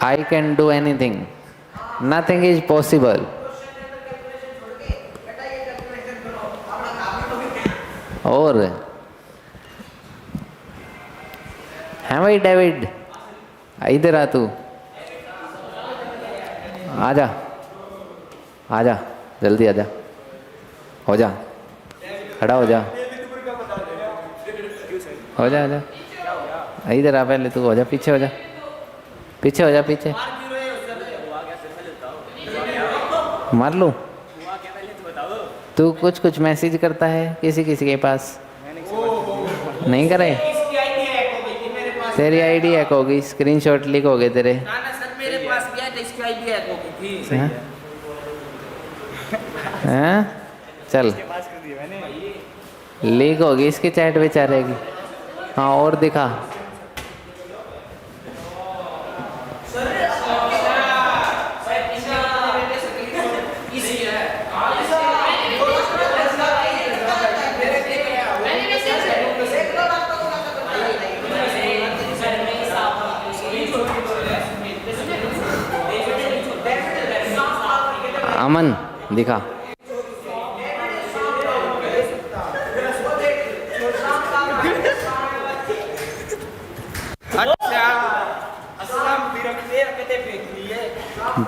I can do anything. Nothing is possible. और है भाई डेविड, इधर आ तू, आजा आजा जल्दी आजा, हो जा, खड़ा हो जा, हो जा, आजा इधर आ, पहले तू हो जा, पीछे हो जा, पीछे हो जा, पीछे मार लूं। तू कुछ कुछ मैसेज करता है किसी किसी के पास, नहीं करे, तेरी आईडी हैक होगी, स्क्रीनशॉट लीक हो गए तेरे। ना सर मेरे पास गया था, इसकी आईडी हैक हो गई थी। हैं? चल लीक होगी इसकी चैट बेचारेगी। हाँ और दिखा, अमन दिखा।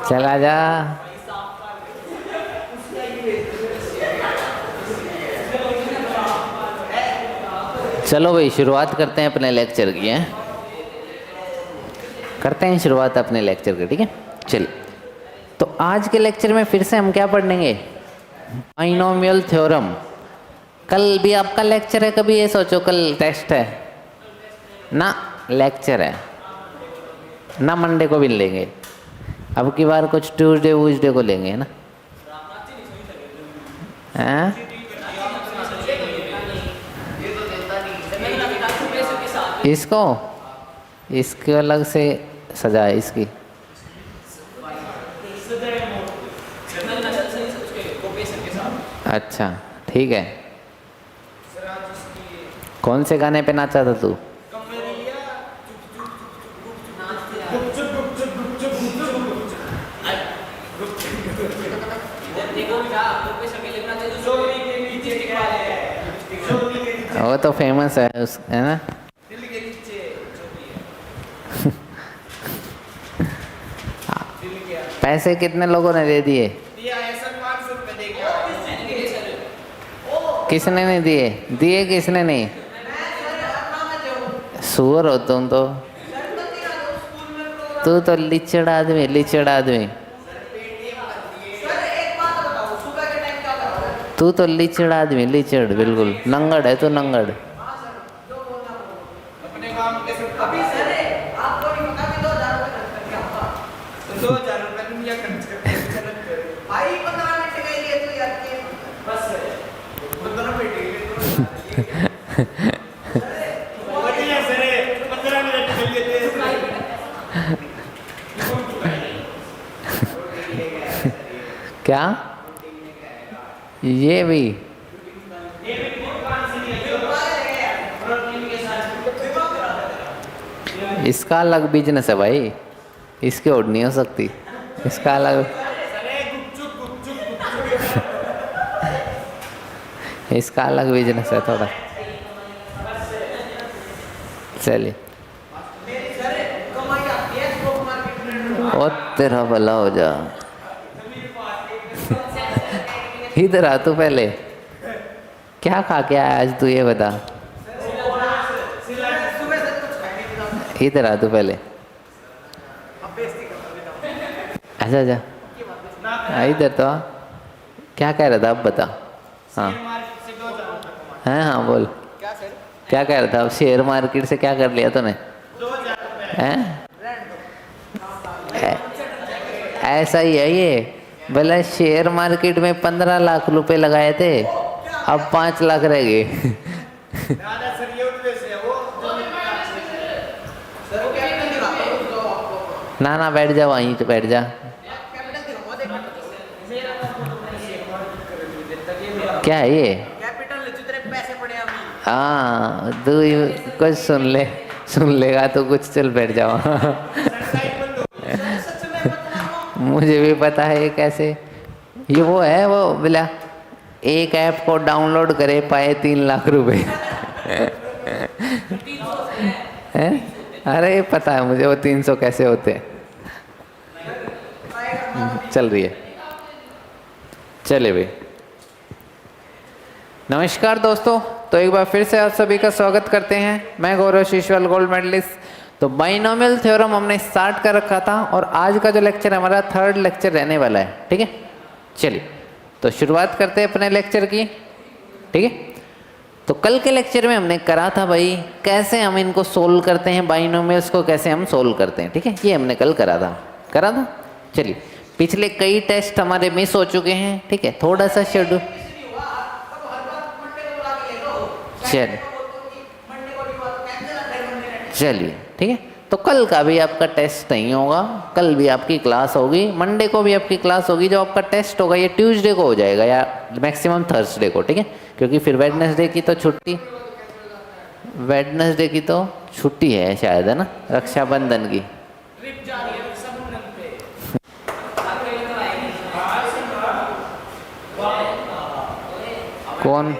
चला जा, चलो भाई शुरुआत करते हैं अपने लेक्चर की। हैं करते हैं शुरुआत अपने लेक्चर की, ठीक है। चलिए, तो आज के लेक्चर में फिर से हम क्या पढ़ेंगे, बाइनोमियल थ्योरम। कल भी आपका लेक्चर है, कभी ये सोचो कल टेस्ट है ना, लेक्चर है ना, मंडे को भी लेंगे, अब की बार कुछ ट्यूसडे वूसडे को लेंगे, है ना। हैं? इसको अलग से सजा है इसकी। अच्छा ठीक है। कौन से गाने पे नाचा था तू? वो तो फेमस है उस, है ना। पैसे कितने लोगों ने दे दिए? किसने नहीं दिए? दिए किसने नहीं? सुअर हो तुम तो, तू तो लिचड़ आदमी, लिचड़ आदमी, तू तो लिचड़ आदमी, लिचड़ बिल्कुल, नंगड़ है तू, नंगड़। क्या ये भी? इसका अलग बिजनेस है भाई, इसकी ओढ़ नहीं हो सकती, इसका अलग इसका अलग बिजनेस है थोड़ा। चलिए, और तेरा भला हो जा। इधर आ तू, पहले क्या खा के आया आज तू, ये बता। इधर आ तू पहले, अच्छा अच्छा इधर तो आ। क्या कह रहा था अब बता। हाँ हाँ बोल, क्या कह रहा था अब? शेयर मार्केट से क्या कर लिया तूने? हैं? ऐसा ही है ये, भला शेयर मार्केट में 15 लाख रुपए लगाए थे, अब 5 लाख रह गए। ना ना बैठ जा, वहीं तो बैठ जा। क्या है ये? हाँ तू कुछ सुन लेगा तो कुछ, चल बैठ जाओ। मुझे भी पता है ये कैसे, ये वो है वो बोला एक ऐप को डाउनलोड करे पाए 3 लाख रुपए हैं? अरे पता है मुझे वो 300 कैसे होते हैं। चल रही है, चले भाई। नमस्कार दोस्तों, तो एक बार फिर से आप सभी का स्वागत करते हैं। मैं गौरव शीशवाल, गोल्ड मेडलिस्ट। तो बाइनोमियल थ्योरम हमने स्टार्ट कर रखा था और आज का जो लेक्चर हमारा 3rd लेक्चर रहने वाला है, ठीक है। चलिए तो शुरुआत करते हैं अपने लेक्चर की, ठीक है। तो कल के लेक्चर में हमने करा था भाई कैसे हम इनको सोल्व करते हैं, बाइनोमियल्स को कैसे हम सोल्व करते हैं, ठीक है। ये हमने कल करा था। चलिए पिछले कई टेस्ट हमारे मिस हो चुके हैं, ठीक है। थोड़ा सा शेड्यूल चलिए ठीक है। तो कल का भी आपका टेस्ट नहीं होगा, कल भी आपकी क्लास होगी, मंडे को भी आपकी क्लास होगी। जो आपका टेस्ट होगा ये ट्यूसडे को हो जाएगा या मैक्सिमम थर्सडे को, ठीक है। क्योंकि फिर वेडनेसडे की तो छुट्टी है शायद, है ना, रक्षाबंधन की। कौन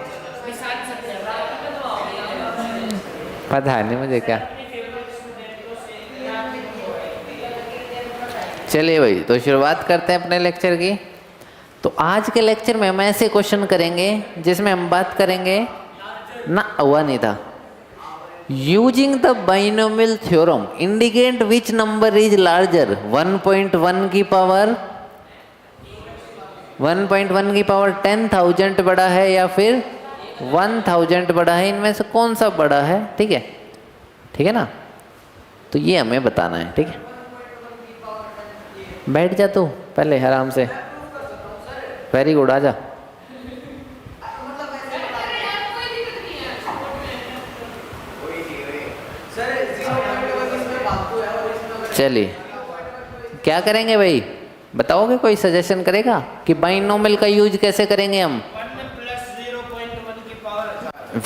पता नहीं मुझे क्या। चलिए भाई तो शुरुआत करते हैं अपने लेक्चर की। तो आज के लेक्चर में हम ऐसे क्वेश्चन करेंगे जिसमें हम बात करेंगे ना, हुआ नहीं था। Using the binomial theorem indicate which number is larger, 1.1 की पावर 10,000 बड़ा है या फिर 1000 बड़ा है, इनमें से कौन सा बड़ा है, ठीक है ना। तो ये हमें बताना है, ठीक है। बैठ जा तू पहले आराम से, वेरी गुड, आजा। चलिए क्या करेंगे भाई, बताओगे, कोई सजेशन करेगा कि बाइनोमियल का यूज कैसे करेंगे हम? 1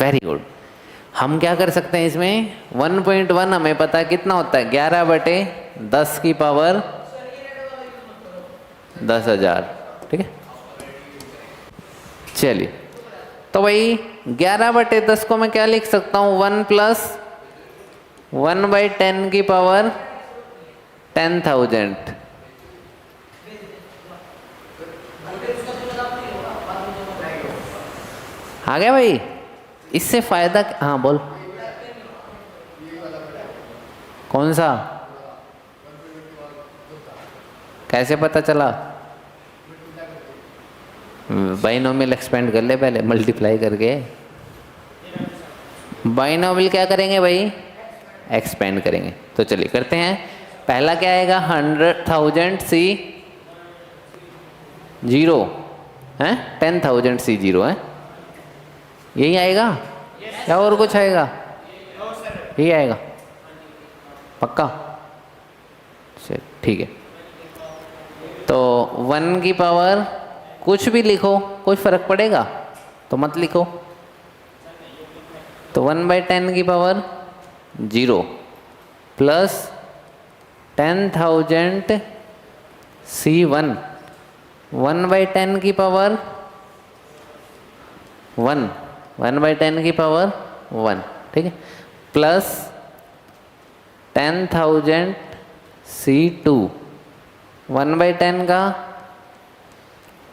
वेरी गुड। हम क्या कर सकते हैं इसमें, 1.1 हमें पता है कितना होता है, 11/10 की पावर 10,000, ठीक है। चलिए तो भाई 11/10 को मैं क्या लिख सकता हूँ, 1 + 1/10 की पावर 10,000। आ गया भाई। इससे फायदा, हाँ बोल, कौन सा, कैसे पता चला? बाइनोमियल एक्सपेंड कर ले पहले, मल्टीप्लाई करके। बाइनोमियल क्या करेंगे भाई, एक्सपेंड करेंगे। तो चलिए करते हैं। पहला क्या आएगा, 100,000 C 0 है, 10,000 C 0 है, यही आएगा या और कुछ आएगा? यही आएगा पक्का? चल ठीक है। तो 1 की पावर कुछ भी लिखो, कोई फर्क पड़ेगा तो मत लिखो। तो 1/10 की पावर 0 प्लस 10,000 C1, 1/10 की पावर 1, 1/10 की पावर 1, ठीक है, प्लस 10,000 C2, 1/10 का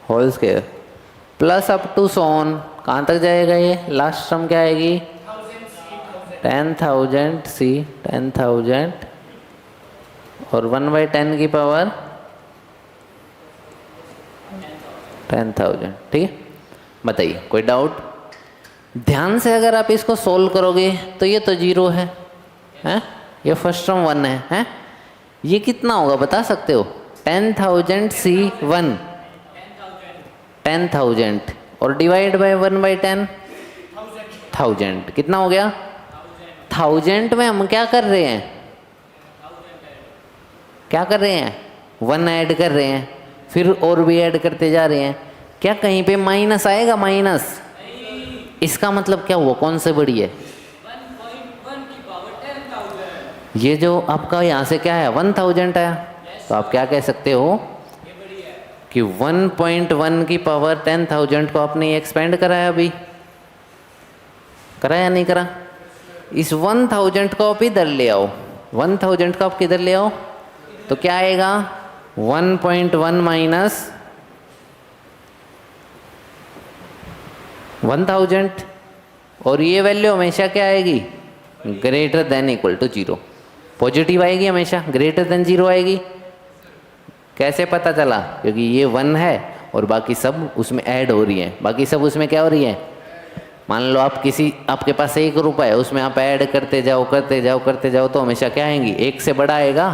whole square, plus up to सोन। कहाँ तक जाएगा ये, लास्ट टर्म क्या आएगी, 10,000 C 10,000 और 1/10 की पावर 10,000, ठीक है। बताइए कोई डाउट? ध्यान से अगर आप इसको सोल्व करोगे तो ये तो 0 है, हैं? ये फर्स्ट टर्म 1 है, हैं? ये कितना होगा बता सकते हो? 10,000 C1, 10,000 और डिवाइड बाय 1/10 1000, कितना हो गया? 1000 में हम क्या कर रहे हैं, 1 ऐड कर रहे हैं, फिर और भी ऐड करते जा रहे हैं। क्या कहीं पे माइनस आएगा? माइनस, इसका मतलब क्या हुआ, कौन से बड़ी है? 1.1 की पावर 10,000। ये जो आपका यहाँ से क्या है 1000 आया, तो आप क्या कह सकते हो कि 1.1 की पावर 10,000 को आपने एक्सपेंड कराया अभी, करा या नहीं करा? इस 1000 को आप इधर ले आओ, 1000 को आप किधर ले आओ तो क्या आएगा 1.1 माइनस 1000, और ये वैल्यू हमेशा क्या आएगी? Greater than equal to 0, positive आएगी हमेशा, ग्रेटर देन 0 आएगी। कैसे पता चला? क्योंकि ये 1 है और बाकी सब उसमें ऐड हो रही हैं, बाकी सब उसमें क्या हो रही है? मान लो आपके पास 1 रुपया है, उसमें आप ऐड करते जाओ तो हमेशा क्या आएंगी? 1 से बड़ा आएगा।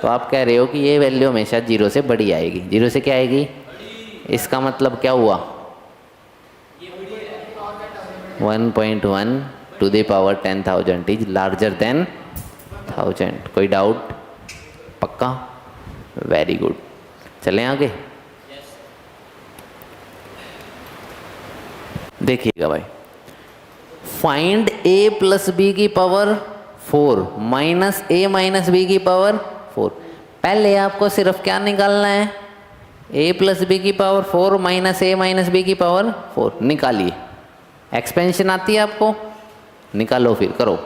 तो आप कह रहे हो कि ये वैल्यू हमेशा 0 से बड़ी आएगी। 0 से क्या आएगी? इसका मतलब क्या हुआ? 1.1 to the power 10,000 is larger than 1000। कोई डाउट? पक्का? Very good. चलें आगे। देखिएगा भाई, फाइंड a प्लस बी की power 4 minus a minus B की पावर 4। पहले आपको सिर्फ क्या निकालना है? a प्लस बी की power 4 minus a minus B की पावर 4 निकालिए। एक्सपेंशन आती है आपको? निकालो, फिर करो।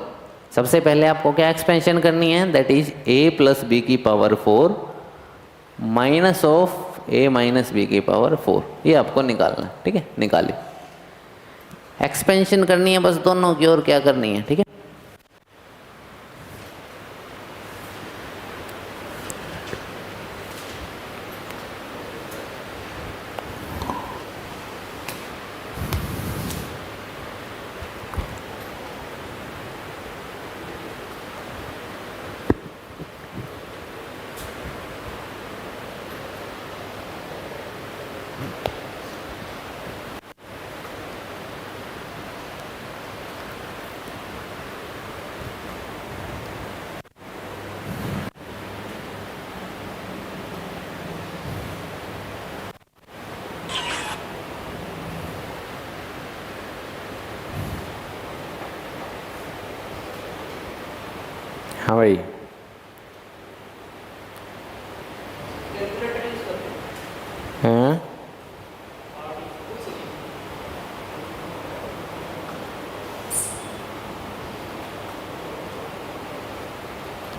सबसे पहले आपको क्या एक्सपेंशन करनी है? That is a plus B की power 4 minus of a minus B की पावर 4, ये आपको निकालना है। ठीक है, निकालिए। एक्सपेंशन करनी है बस दोनों की, और क्या करनी है? ठीक है, हाँ भाई। हाँ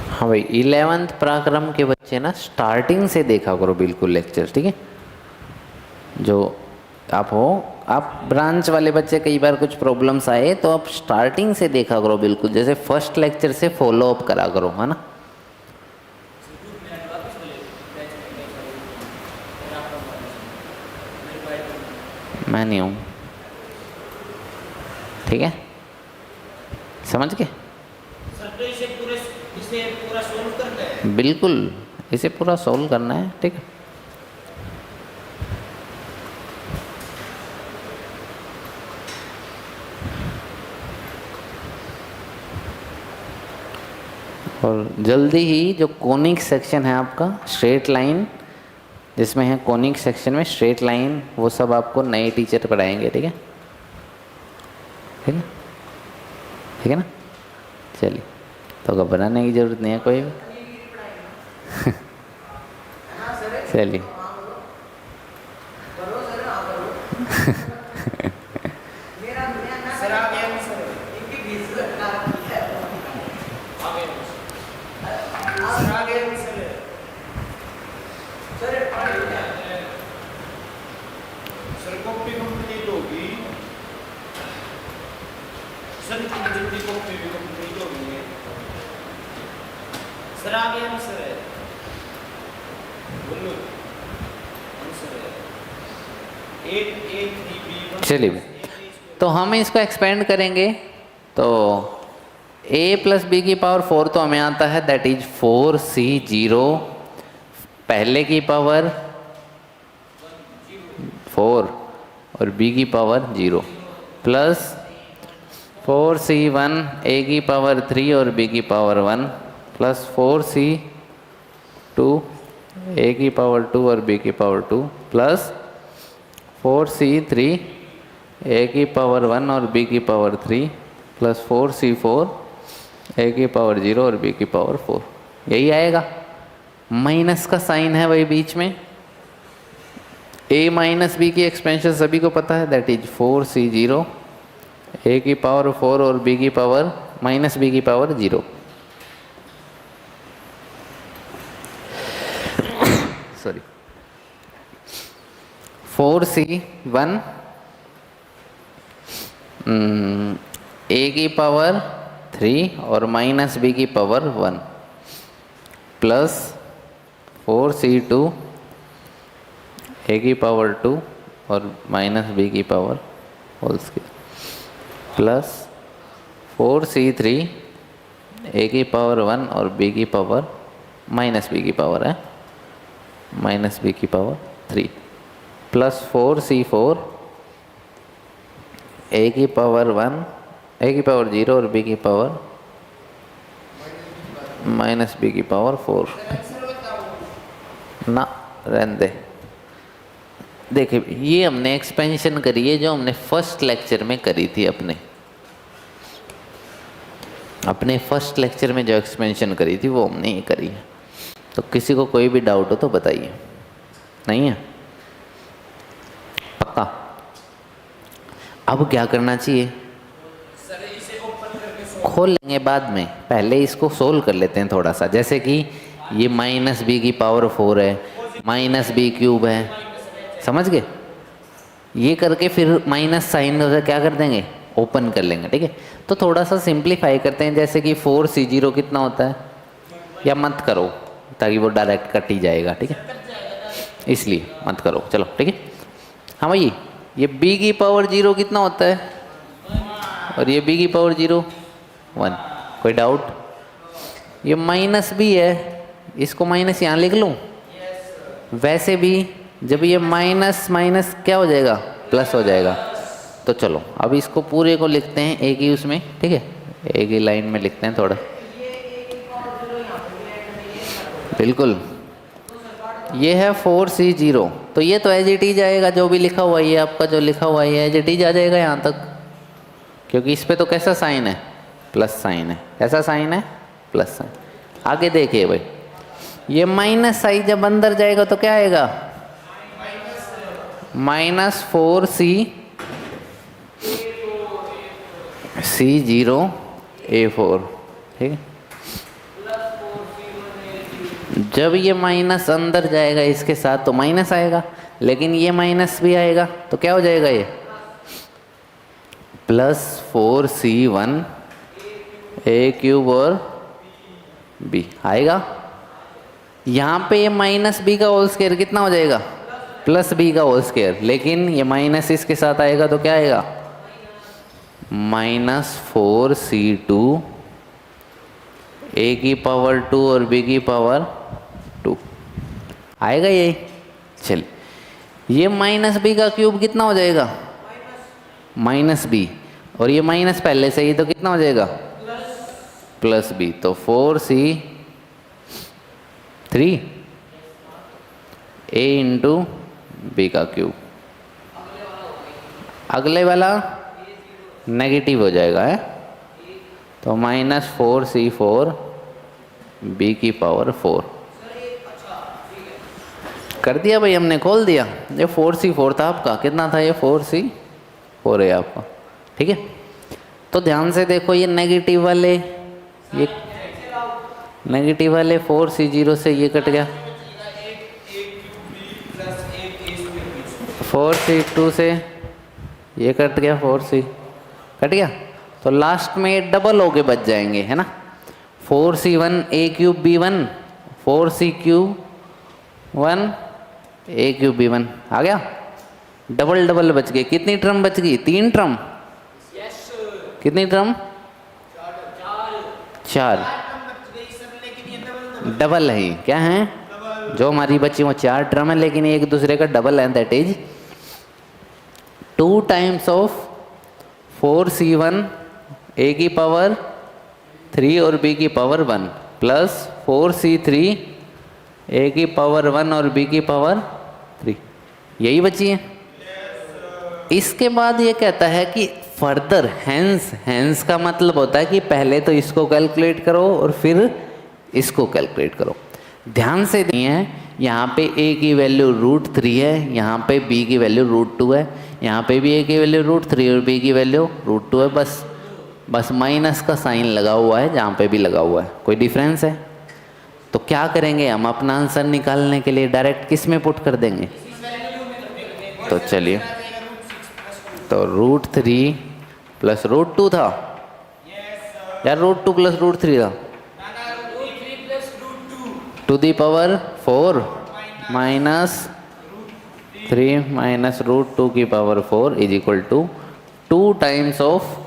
हाँ भाई, 11th पराक्रम के बच्चे ना स्टार्टिंग से देखा करो बिल्कुल लेक्चर। ठीक है, जो आप हो, आप ब्रांच वाले बच्चे कई बार कुछ प्रॉब्लम्स आए तो आप स्टार्टिंग से देखा करो बिल्कुल, जैसे फर्स्ट लेक्चर से फॉलो अप करा करो, है ना। मैं नहीं हूँ, ठीक है, समझ के? इसे पूरा सोल्व करना है। बिल्कुल, इसे पूरा सोल्व करना है। ठीक है, और जल्दी ही जो कोनिक सेक्शन है आपका, स्ट्रेट लाइन जिसमें है कोनिक सेक्शन में स्ट्रेट लाइन, वो सब आपको नए टीचर पढ़ाएंगे। ठीक है, ठीक है, ठीक है ना। चलिए, तो घबराने की जरूरत नहीं है कोई भी। चलिए सर आगे आंसर है, बोलो आंसर है 883B1। चलिए, तो हम इसको एक्सपेंड करेंगे तो a प्लस बी की पावर 4 तो हमें आता है, दैट इज 4c0 पहले की पावर 4 और b की पावर 0 प्लस 4c1 a की पावर 3 और b की पावर 1 प्लस 4c2 a की पावर 2 और b की पावर 2 प्लस 4c3 a की पावर 1 और b की पावर 3 प्लस 4c4 a की पावर 0 और b की पावर 4। यही आएगा। माइनस का साइन है वही बीच में, a माइनस बी की एक्सपेंशन सभी को पता है, दैट इज 4c0 a की पावर 4 और b की पावर माइनस बी की पावर 0। सॉरी 4c1 a की पावर 3 और माइनस बी की पावर 1 प्लस 4c2 a की पावर 2 और माइनस बी की power whole square plus 4c3 a की पावर 1 और b की पावर माइनस बी की पावर है माइनस बी की पावर 3 प्लस 4c4 a की पावर 1 a की पावर 0 और b की पावर माइनस बी की पावर 4 ना रहने दे। देखिए ये हमने एक्सपेंशन करी है जो हमने फर्स्ट लेक्चर में करी थी, अपने फर्स्ट लेक्चर में जो एक्सपेंशन करी थी वो हमने ये करी है। तो किसी को कोई भी डाउट हो तो बताइए। नहीं है? पक्का? अब क्या करना चाहिए? खोल लेंगे बाद में, पहले इसको सोल्व कर लेते हैं थोड़ा सा। जैसे कि ये माइनस बी की पावर 4 है, माइनस बी क्यूब है, समझ गए? ये करके फिर माइनस साइन क्या कर देंगे, ओपन कर लेंगे। ठीक है, तो थोड़ा सा सिंप्लीफाई करते हैं। जैसे कि 4c0 कितना होता है, या मत करो ताकि वो डायरेक्ट कट ही जाएगा। ठीक है, इसलिए मत करो। चलो ठीक है। हाँ भाई, ये b की पावर 0 कितना होता है और ये b की पावर 0 1। कोई डाउट? ये माइनस b है, इसको माइनस यहाँ लिख लूँ। वैसे भी जब ये माइनस माइनस क्या हो जाएगा, प्लस हो जाएगा। तो चलो अब इसको पूरे को लिखते हैं एक ही उसमें। ठीक है, एक ही लाइन में लिखते हैं थोड़ा। बिल्कुल, ये है 4c0, तो ये तो एज इट इज आएगा जो भी लिखा हुआ है। ये आपका जो लिखा हुआ है एज इट इज आ जाएगा यहाँ तक, क्योंकि इस पे तो कैसा साइन है, प्लस साइन है। कैसा साइन है, प्लस साइन। आगे देखिए भाई, ये माइनस साइन जब अंदर जाएगा तो क्या आएगा, माइनस 4c0a4। ठीक है, जब ये माइनस अंदर जाएगा इसके साथ तो माइनस आएगा, लेकिन ये माइनस भी आएगा तो क्या हो जाएगा, ये प्लस 4c1a³ और b आएगा। यहाँ पे ये माइनस b का होल स्क्वायर कितना हो जाएगा, प्लस b का होल स्क्वायर, लेकिन ये माइनस इसके साथ आएगा तो क्या आएगा, माइनस 4c2 a की पावर 2 और b की पावर 2 आएगा ये। चलिए, ये माइनस b का क्यूब कितना हो जाएगा, माइनस b, और ये माइनस पहले से ही तो कितना हो जाएगा, प्लस b। तो 4c3 a इंटू b का क्यूब। अगले वाला नेगेटिव हो जाएगा है, तो माइनस 4c4 b की पावर 4 कर दिया भाई हमने, खोल दिया। ये 4c4 था आपका, कितना था ये, 4c4 है आपका। ठीक है, तो ध्यान से देखो, ये नेगेटिव वाले, ये नेगेटिव वाले 4c0 से ये कट गया, 4c2 से ये कट गया, 4c कट गया। तो लास्ट में ये डबल होके बच जाएंगे, है ना, 4c1a³ b1, 4c1 a³ b1 आ गया। डबल डबल बच गए। कितनी टर्म बच गई, 3 टर्म। कितनी टर्म, 4। डबल है, क्या है, जो हमारी बची वो 4 टर्म है, लेकिन एक दूसरे का डबल है, that is 2 times of 4c1 a की पावर 3 और b की पावर 1 प्लस 4c3 a की पावर 1 और b की पावर 3, यही बची है। इसके बाद ये कहता है कि फर्दर हैंस का मतलब होता है कि पहले तो इसको कैलकुलेट करो और फिर इसको कैलकुलेट करो। ध्यान से नहीं है, यहाँ पे a की वैल्यू √3 है, यहाँ पे b की वैल्यू √2 है, यहाँ पे भी a की वैल्यू √3 और b की वैल्यू √2 है। बस माइनस का साइन लगा हुआ है जहाँ पे भी लगा हुआ है, कोई डिफरेंस है? तो क्या करेंगे हम अपना आंसर निकालने के लिए डायरेक्ट किस में पुट कर देंगे? तो चलिए, तो √3 प्लस √2 था या √2 प्लस √3 था? To the power 4 minus 3 minus √2 की power 4 is equal to 2 times of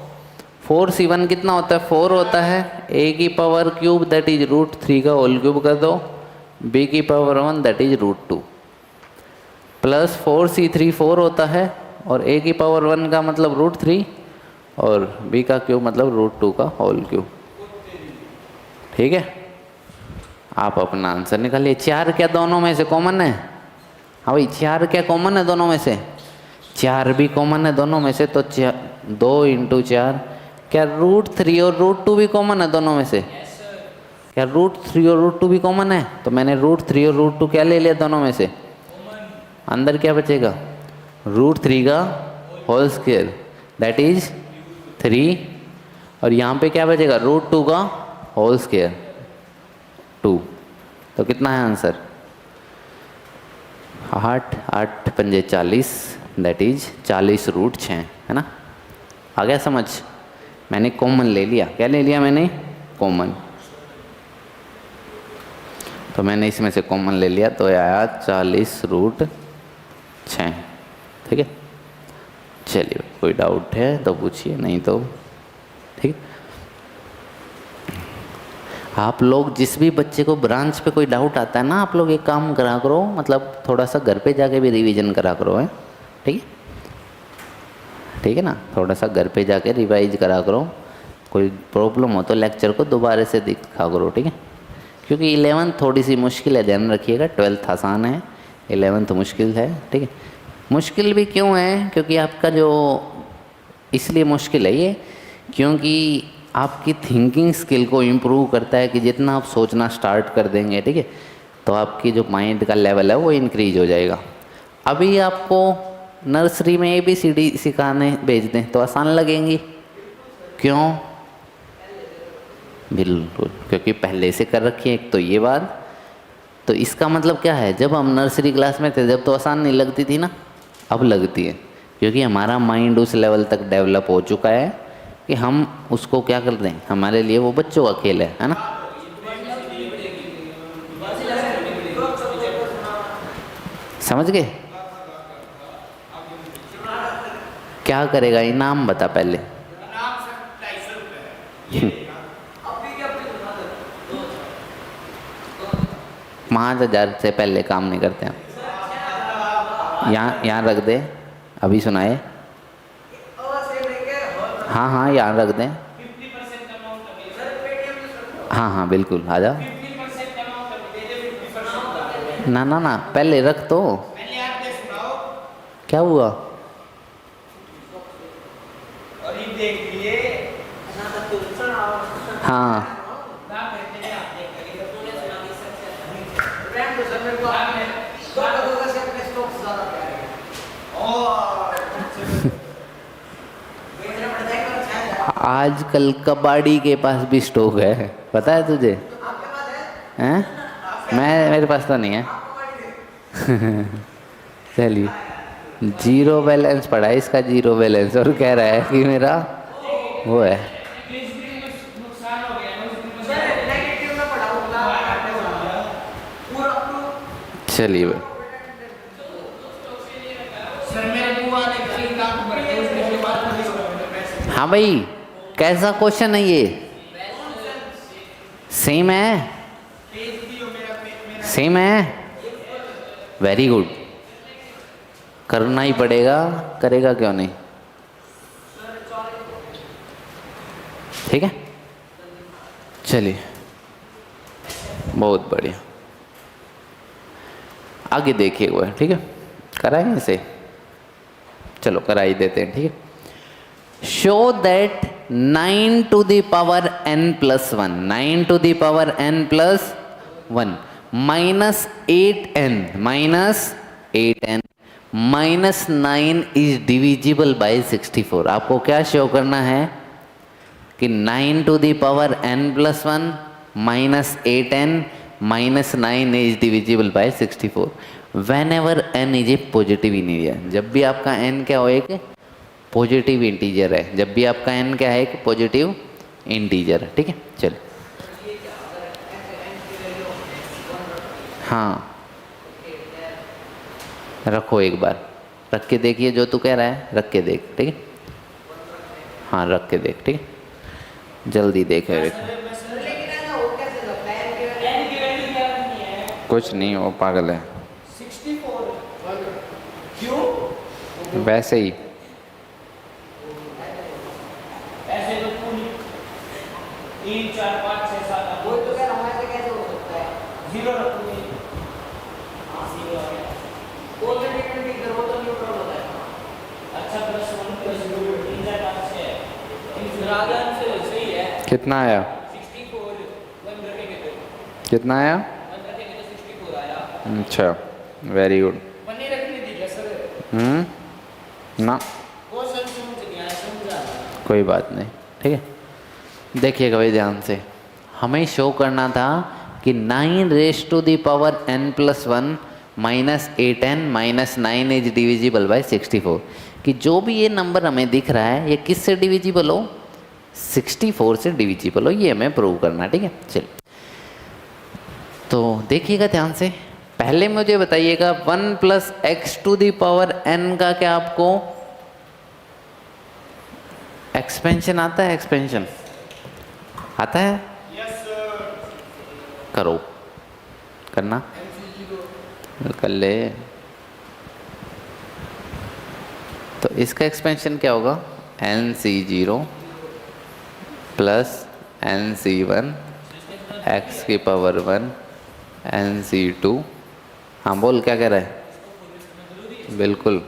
4c1 कितना होता है? 4 होता है। a की पावर क्यूब दैट इज √3 का होल क्यूब कर दो, b की power 1 that is √2 plus 4c3 4 होता है और a की पावर 1 का मतलब √3 और b का क्यूब मतलब √2 का होल क्यूब। ठीक है, आप अपना आंसर निकालिए। 4 क्या दोनों में से कॉमन है? हाँ भाई, 4 क्या कॉमन है दोनों में से? 4 भी कॉमन है दोनों में से, तो 2 × 4 क्या √3 और √2 भी कॉमन है दोनों में से? क्या √3 और √2 भी कॉमन है? तो मैंने √3 और √2 क्या ले लिया दोनों में से? अंदर क्या बचेगा? √3 का होल स्क्वायर दैट इज 3 और यहाँ पे क्या बचेगा? √2 का होल स्क्वायर 2। तो कितना है आंसर? 8 8 पंजे 40 दैट इज 40 √6 है ना? आ गया समझ? मैंने कॉमन ले लिया। क्या ले लिया मैंने? कॉमन। तो मैंने इसमें से कॉमन ले लिया तो आया 40 √6। ठीक है, चलिए, कोई डाउट है तो पूछिए, नहीं तो ठीक है। आप लोग जिस भी बच्चे को ब्रांच पे कोई डाउट आता है ना, आप लोग एक काम करा करो, मतलब थोड़ा सा घर पे जाके भी रिवीजन करा करो, है ठीक है? ठीक है ना, थोड़ा सा घर पे जाके रिवाइज करा करो। कोई प्रॉब्लम हो तो लेक्चर को दोबारा से दिखा करो, ठीक है? क्योंकि 11th थोड़ी सी मुश्किल है, ध्यान रखिएगा। 12th आसान है, 11th मुश्किल है, ठीक है? मुश्किल भी क्यों है? क्योंकि आपका जो इसलिए मुश्किल है ये, क्योंकि आपकी थिंकिंग स्किल को इम्प्रूव करता है कि जितना आप सोचना स्टार्ट कर देंगे, ठीक है, तो आपकी जो माइंड का लेवल है वो इंक्रीज हो जाएगा। अभी आपको नर्सरी में ABCD सिखाने भेज दें तो आसान लगेंगी। क्यों? बिल्कुल, क्योंकि पहले से कर रखी है एक तो ये बात। तो इसका मतलब क्या है? जब हम नर्सरी क्लास में थे जब तो आसान नहीं लगती थी ना, अब लगती है, क्योंकि हमारा माइंड उस लेवल तक डेवलप हो चुका है कि हम उसको क्या कर दें, हमारे लिए वो बच्चों का खेल है ना? समझ गए? क्या करेगा? इनाम बता पहले। 5,000 से पहले काम नहीं करते हम। यहाँ रख दे, अभी सुनाए। हाँ हाँ, यहाँ रख दें। हाँ बिल्कुल, आ जा। ना पहले रख तो। क्या हुआ? हाँ आजकल कबाड़ी के पास भी स्टॉक है, पता है तुझे? हैं? मेरे पास तो नहीं है। चलिए, 0 बैलेंस पड़ा है इसका, 0 बैलेंस, और कह रहा है कि मेरा वो है। चलिए, हाँ भाई, कैसा क्वेश्चन है ये? सेम है? सेम है? वेरी गुड, करना ही पड़ेगा, करेगा क्यों नहीं? ठीक है, चलिए, बहुत बढ़िया। आगे देखिए वो है, ठीक है? कराएं इसे, चलो करा ही देते हैं, ठीक है? Show that 9 to the power n plus 1, 9 to the power n plus 1, -8n -9 is divisible by 64। आपको क्या शो करना है कि 9 to the power n+1 -8n -9 is divisible by 64 whenever n is a positive integer. जब भी आपका n क्या हो, एक पॉजिटिव इंटीजर है, जब भी आपका n क्या है, एक पॉजिटिव इंटीजर है। ठीक है, चलिए। हाँ, रखो, एक बार रख के देखिए, जो तू कह रहा है रख के देख। ठीक है, हाँ रख के देख। ठीक है, जल्दी देख। कुछ नहीं, वो पागल है 64 क्यों? वैसे ही। ऐसे तो पूरी 3 4 5 6 7 8 वो तो यार हमारे से कैसे हो सकता है? 0 रखूंगी। हाँ 0 आ गया। पॉजिटिव इंटीजर हो तो न्यूट्रल होता है। अच्छा +1 +2 3 4 5 6 इंटीजर से सही है। कितना आया? 64 1 रखेंगे तो कितना आया? 1 रखेंगे तो 64 आया। अच्छा, वेरी गुड। 1 नहीं रखने दी क्या सर? ना, क्वेश्चन समझ नहीं आया, समझा। कोई बात नहीं। ठीक है, देखिएगा भाई ध्यान से। हमें शो करना था कि 9 raise to the power n+1 -8n -9 is divisible by 64। कि जो भी ये नंबर हमें दिख रहा है, ये किस से डिविजिबल हो? 64 से डिविजिबल हो, ये हमें प्रूव करना है। ठीक है, चलिए। तो देखिएगा ध्यान से, पहले मुझे बताइएगा 1 + x to the power n का क्या आपको एक्सपेंशन आता है? एक्सपेंशन आता है? Yes sir. करो, करना कर ले। तो इसका एक्सपेंशन क्या होगा? nc0 + nc1 x की पावर 1 nc2। हाँ बोल, क्या कह रहा है? बिल्कुल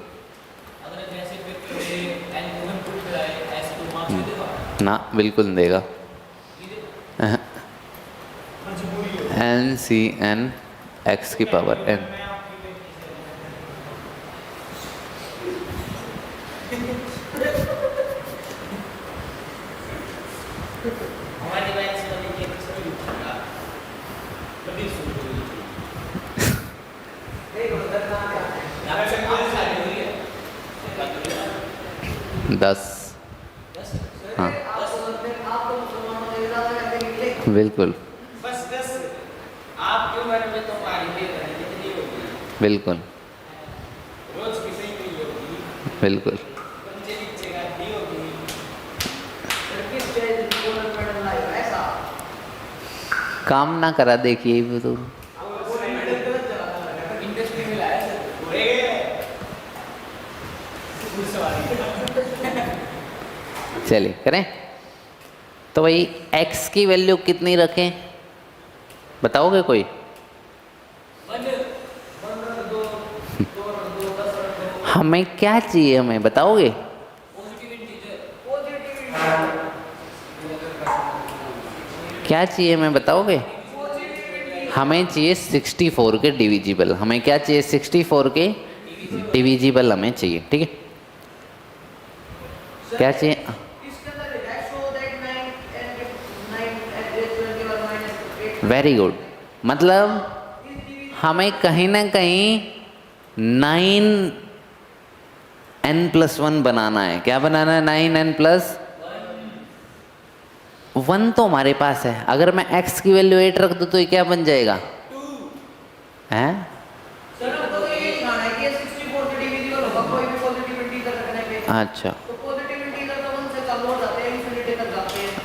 ना, बिल्कुल नहीं देगा। nCn x की पावर n। हमारी बात से वाली के सभी लिखा कभी सुन ली। एक उधर ना क्या है? यहां से कौन सा हुई है? 10। हाँ बिल्कुल बस 10। आपके बारे में तो पारी ले रहे हैं, कितनी होगी? बिल्कुल रोज की सही नहीं होगी। बिल्कुल। पंजे नीचे का नहीं होगी। किस चीज बोलर मैडम लाइव ऐसा काम ना करा, देखिए भी तो। इंडस्ट्री में लाया सर। चलिए करें। तो भाई x की वैल्यू कितनी रखें, बताओगे कोई? हमें क्या चाहिए, हमें बताओगे? क्या चाहिए हमें, बताओगे? हमें चाहिए 64 के डिविजिबल। हमें क्या चाहिए? 64 के डिविजिबल हमें चाहिए। ठीक है, क्या चाहिए? Very good. मतलब हमें कहीं ना कहीं 9n+1 बनाना है। क्या बनाना है? 9n+1 तो हमारे पास है। अगर मैं x की वैल्यू 8 रख दूँ तो ये क्या बन जाएगा? हैं? अच्छा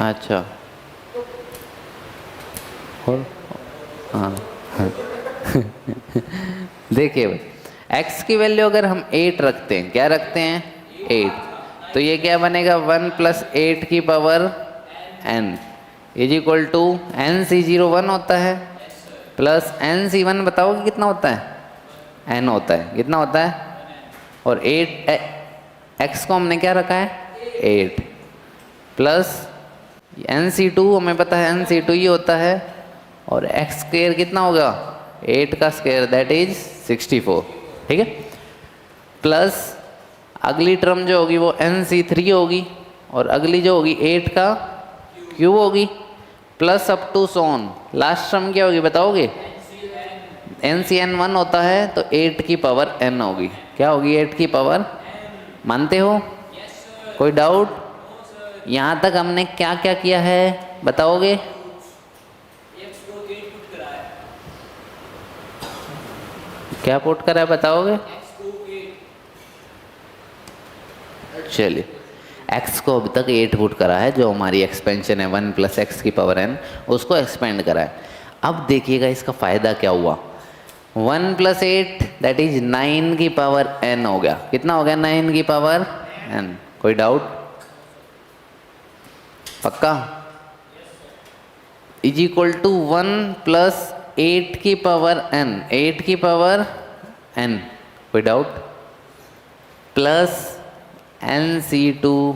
अच्छा, और हाँ देखिए भाई, x की वैल्यू अगर हम 8 रखते हैं, क्या रखते हैं? 8, तो ये क्या बनेगा? 1 + 8 की पावर n = nc0 1 होता है प्लस nc1 बताओगे कितना होता है? n होता है। कितना होता है? और 8 x को हमने क्या रखा है? 8 प्लस nc2 हमें पता है nc2 ये होता है, और x स्क्वायर कितना होगा? 8 का स्क्वायर दैट इज 64, ठीक है। प्लस अगली टर्म जो होगी वो NC3 होगी और अगली जो होगी 8 का क्यूब होगी, plus up to so on last term क्या होगी बताओगे? NCN1 होता है तो 8 की पावर n होगी। क्या होगी? 8 की पावर। मानते हो? कोई डाउट? यहाँ तक हमने क्या क्या किया है बताओगे? क्या पुट करा है बताओगे? चलिए, x को अभी तक 8 पुट करा है, जो हमारी एक्सपेंशन है 1 + x की पावर n, उसको एक्सपेंड करा है। अब देखिएगा इसका फ़ायदा क्या हुआ। 1 + 8 दैट इज 9 की पावर n हो गया। कितना हो गया? 9 की पावर n। कोई डाउट? पक्का? इज इक्वल टू 1 + 8 की पावर n, 8 की पावर n। कोई डाउट? प्लस NC2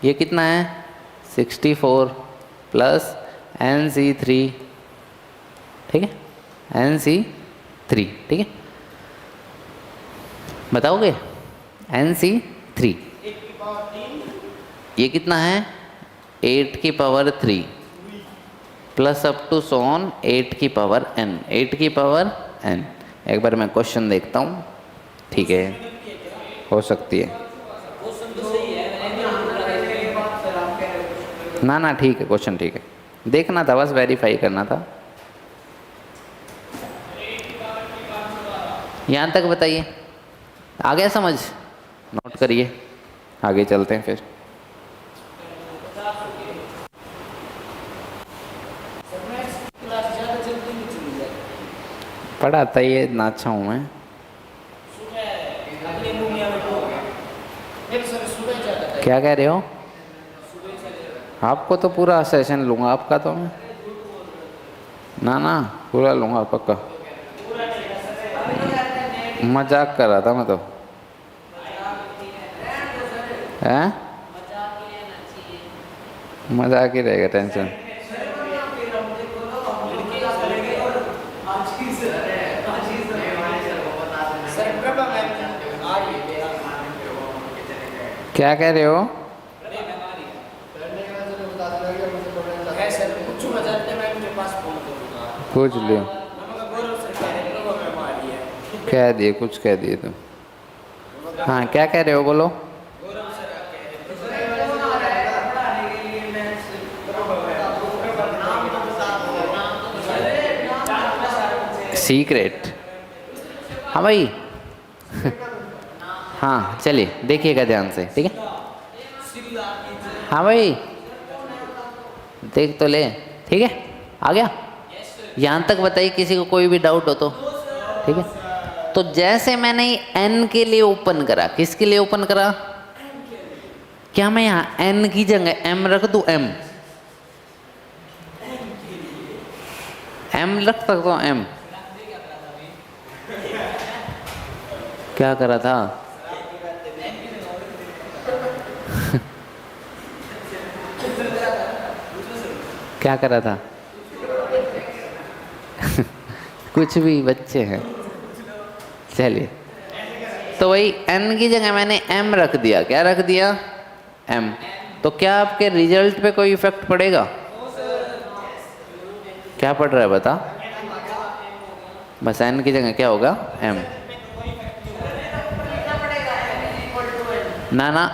ये कितना है? 64 प्लस NC3, ठीक है, NC3, ठीक है। बताओगे? NC3 ये कितना है? 8 की पावर 3 प्लस अप टू सोन 8 की पावर n, 8 की पावर n। एक बार मैं क्वेश्चन देखता हूँ, ठीक है, हो सकती है। ना ना ठीक है, क्वेश्चन ठीक है, देखना था, बस वेरीफाई करना था। यहाँ तक बताइए, आ गया समझ? नोट करिए, आगे चलते हैं फिर। पढ़ाता ही इतना अच्छा हूँ मैं। क्या कह रहे हो? आपको तो पूरा सेशन लूँगा, आपका तो मैं ना ना पूरा लूँगा पक्का। मजाक कर रहा था मैं तो। हैं? मजाक ही रहेगा, टेंशन। क्या कह रहे हो? पूछ लियो। कह दिए, कुछ कह दिए तुम। हाँ क्या कह रहे हो बोलो। सीक्रेट? हाँ भाई हाँ चलिए देखिएगा ध्यान से, ठीक है। हाँ भाई देख तो ले, ठीक है। आ गया? यहाँ तक बताइए, किसी को कोई भी डाउट हो तो, ठीक है। तो जैसे मैंने n के लिए ओपन करा, किसके लिए ओपन करा? क्या मैं यहाँ n की जगह m रख दूं? m रख सकता हूँ? m क्या करा था? क्या करा था? कुछ भी, बच्चे हैं। चलिए, तो वही n की जगह मैंने m रख दिया। क्या रख दिया? m। तो क्या आपके रिजल्ट पे कोई इफेक्ट पड़ेगा? क्या पड़ रहा है बता? बस n की जगह क्या होगा? m। ना ना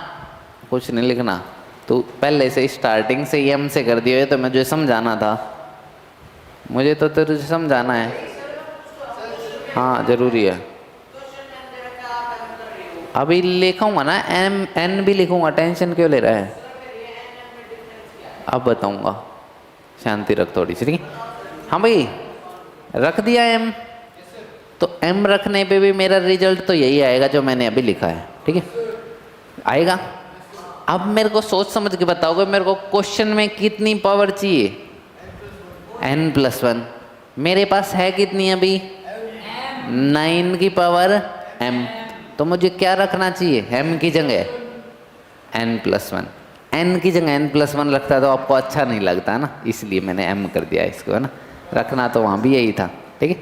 कुछ नहीं लिखना, तो पहले से स्टार्टिंग से ही m से कर दिया है, तो मुझे समझाना था, मुझे तो तुझे समझाना है। हाँ जरूरी है। अभी लिखूंगा ना, n भी लिखूंगा, टेंशन क्यों ले रहा है? अब बताऊंगा, शांति रख थोड़ी सी, ठीक है। हाँ भाई रख दिया m, तो m रखने पे भी मेरा रिजल्ट तो यही आएगा जो मैंने अभी लिखा है, ठीक है, आएगा। अब मेरे को सोच समझ के बताओगे, मेरे को क्वेश्चन में कितनी पावर चाहिए? n+1। मेरे पास है कितनी अभी? 9 की पावर m। तो मुझे क्या रखना चाहिए m की जगह? n+1। n की जगह n+1 रखता तो आपको अच्छा नहीं लगता ना, इसलिए मैंने m कर दिया इसको, है ना। रखना तो वहाँ भी यही था, ठीक है।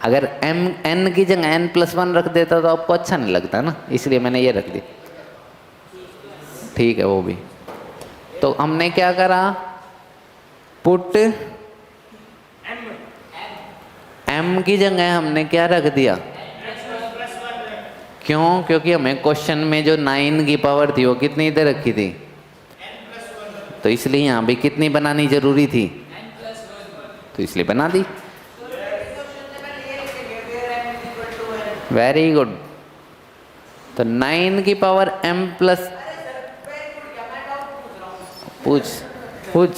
अगर एम एन की जगह एन प्लस वन रख देता तो आपको अच्छा नहीं लगता ना, इसलिए मैंने ये रख दी। ठीक है वो भी। तो हमने क्या करा, पुट एम की जगह हमने क्या रख दिया, क्यों? क्योंकि हमें क्वेश्चन में जो 9 की पावर थी वो कितनी इधर रखी थी, तो इसलिए यहाँ भी कितनी बनानी जरूरी थी, तो इसलिए बना दी। Very good. तो 9 की पावर m प्लस, पूछ पूछ।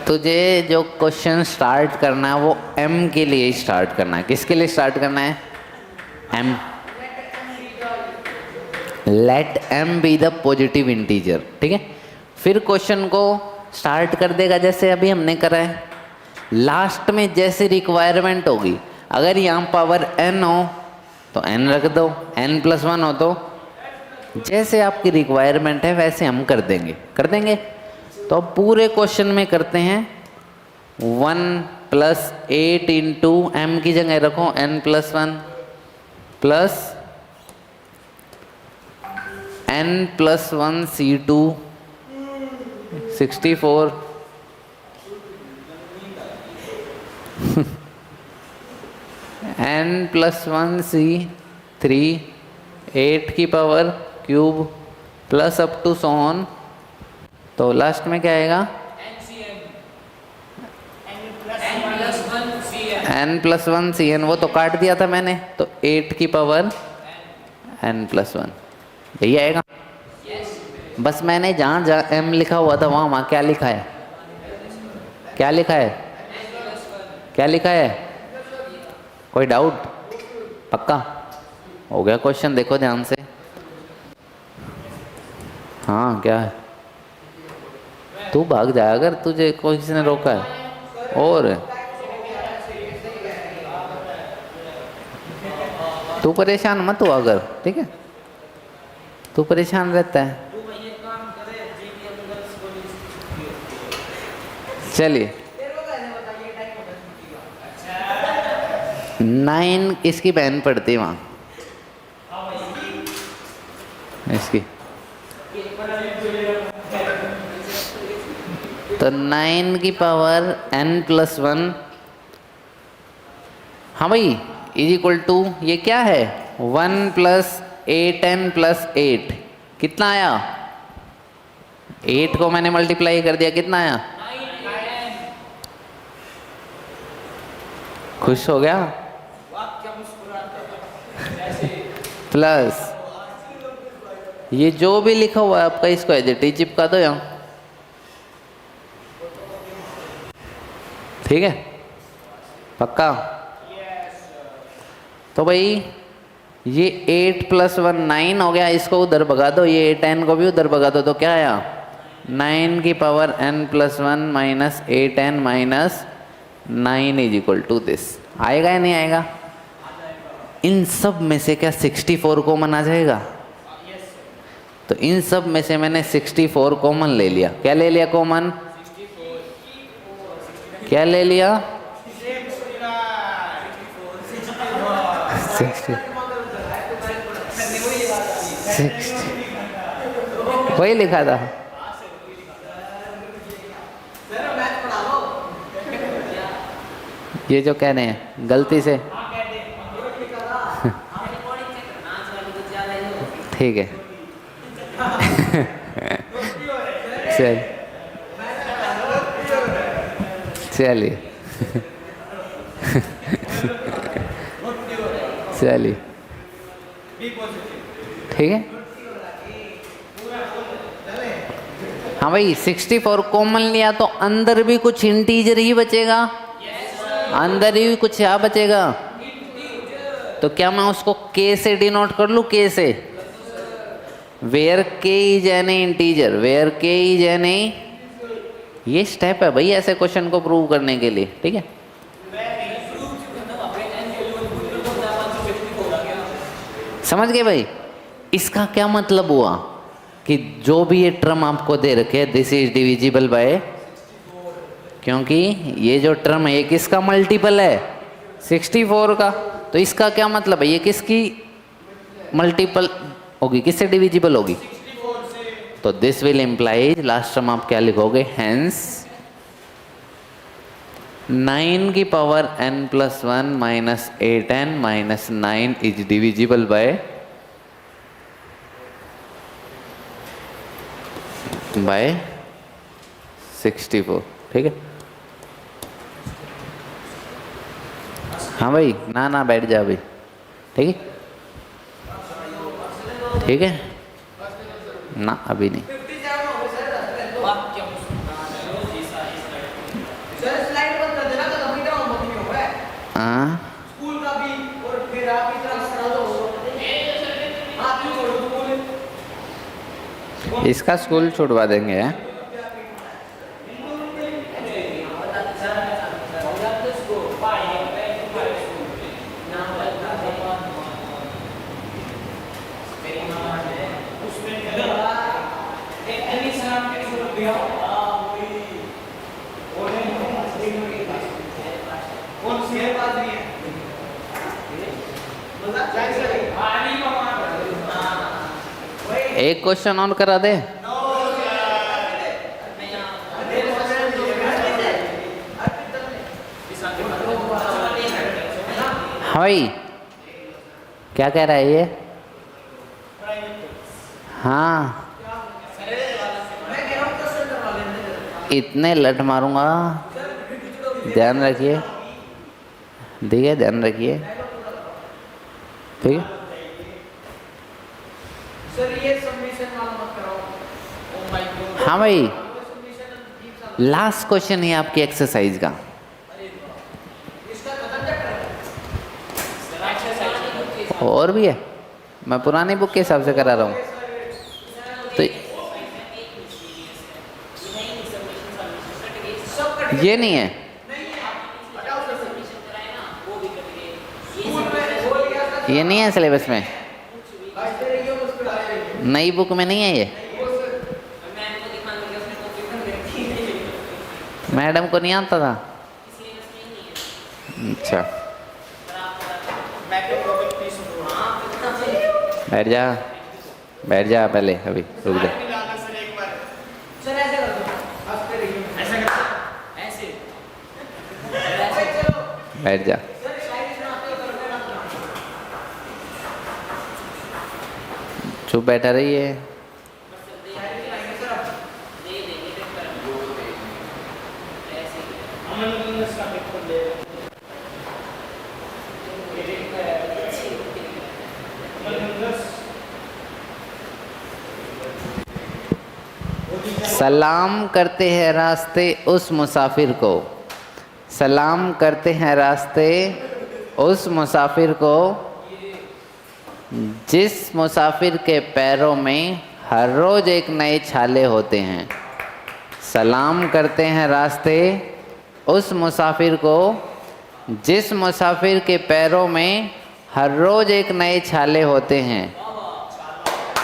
तुझे जो क्वेश्चन स्टार्ट करना है वो m के लिए स्टार्ट करना है। किसके लिए स्टार्ट करना है? m। Let m be the positive integer, ठीक है। फिर क्वेश्चन को स्टार्ट कर देगा जैसे अभी हमने करा है। लास्ट में जैसे रिक्वायरमेंट होगी, अगर यहाँ पावर n हो तो n रख दो, n प्लस वन हो तो जैसे आपकी रिक्वायरमेंट है वैसे हम कर देंगे। तो अब पूरे क्वेश्चन में करते हैं 1 प्लस 8 इंटू एम की जगह रखो n plus one plus n plus one C2 64 n plus one C3 8 की power cube plus up to so on. तो लास्ट में क्या आएगा? n प्लस वन Cn, वो तो काट दिया था मैंने, तो 8 की पावर n प्लस वन, यही आएगा। बस मैंने जहाँ जहाँ m लिखा हुआ था वहाँ क्या लिखा है, क्या लिखा है, क्या लिखा है? कोई डाउट? पक्का हो गया क्वेश्चन, देखो ध्यान से। हाँ क्या है? तू भाग जाए अगर तुझे कोई किसी ने रोका है। और तू परेशान मत हो अगर, ठीक है, तू परेशान रहता है। चलिए 9 इसकी बहन पढ़ती है वहाँ, इसकी तो 9 की पावर n प्लस वन, हाँ भाई, इज इक्वल टू ये क्या है 1 प्लस 8n प्लस 8, कितना आया? 8 को मैंने मल्टीप्लाई कर दिया, कितना आया? खुश हो गया? प्लस ये जो भी लिखा हुआ है आपका, इसको एडिटिव चिपका दो यहाँ, ठीक है, पक्का। तो भाई ये 8 प्लस वन 9 हो गया, इसको उधर भगा दो, ये 8n को भी उधर भगा दो, तो क्या आया? 9 की power n plus one minus 8n minus 9 is equal to this. आएगा या नहीं आएगा? इन सब में से क्या 64 कॉमन आ जाएगा? तो इन सब में से मैंने 64 कॉमन ले लिया। क्या ले लिया कॉमन? क्या ले लिया? 60 वही लिखा था। ये जो कह रहे हैं गलती से, ठीक है चलिए चलिए ठीक है। हाँ भाई 64 कॉमन लिया तो अंदर भी कुछ इंटीजर ही बचेगा, अंदर ही कुछ क्या बचेगा? तो क्या मैं उसको k से डिनोट कर लूँ? k से, where k is an integer, where k is an, ये स्टेप है भाई ऐसे क्वेश्चन को प्रूव करने के लिए, ठीक है। समझ गए भाई? इसका क्या मतलब हुआ कि जो भी ये टर्म आपको दे रखे दिस इज डिविजिबल बाय, क्योंकि ये जो टर्म है ये किसका मल्टीपल है? 64 का। तो इसका क्या मतलब है? ये किसकी मल्टीपल होगी, किससे डिविजिबल होगी? तो this will implies, last term आप क्या लिखोगे? हेंस 9 की power n+1 minus 8n minus 9 is divisible by 64। ठीक है? हाँ भाई, ना बैठ जा भाई। ठीक है? ठीक है ना, अभी नहीं। हाँ, स्कूल का भी और फिर आप इस तरह करा दो। आप ही छोड़ दो। इसका स्कूल छुड़वा देंगे। एक क्वेश्चन और करा दे। हाँ भाई, क्या कह रहा है ये? हाँ, इतने लट मारूंगा, ध्यान रखिए। ठीक है, ध्यान रखिए। ठीक है? हाँ भाई, लास्ट क्वेश्चन है आपकी एक्सरसाइज का। और भी है, मैं पुरानी बुक के हिसाब से करा रहा हूँ। तो ये नहीं है, ये नहीं है सिलेबस में, नई बुक में नहीं है ये। मैडम को नहीं आता था? अच्छा, बैठ जा, बैठ जा पहले, अभी रुक जा। बैठ जा। चुप बैठा रही है। सलाम करते हैं रास्ते उस मुसाफिर को, सलाम करते हैं रास्ते उस मुसाफिर को, जिस मुसाफिर के पैरों में हर रोज़ एक नए छाले होते हैं। सलाम करते हैं रास्ते उस मुसाफिर को, जिस मुसाफिर के पैरों में हर रोज़ एक नए छाले होते हैं।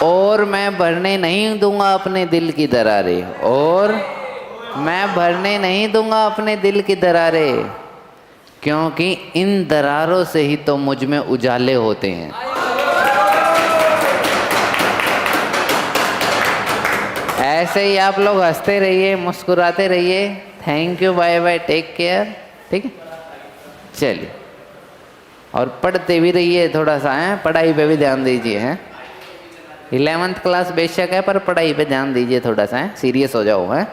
और मैं भरने नहीं दूंगा अपने दिल की दरारें, और मैं भरने नहीं दूंगा अपने दिल की दरारें, क्योंकि इन दरारों से ही तो मुझ में उजाले होते हैं। ऐसे ही आप लोग हंसते रहिए, मुस्कुराते रहिए। Thank you, bye bye, take care. ठीक है, चलिए। और पढ़ते भी रहिए थोड़ा सा, है पढ़ाई पे भी ध्यान दीजिए। हैं 11th क्लास बेशक है, पर पढ़ाई पे ध्यान दीजिए थोड़ा सा, है सीरियस हो जाओ। है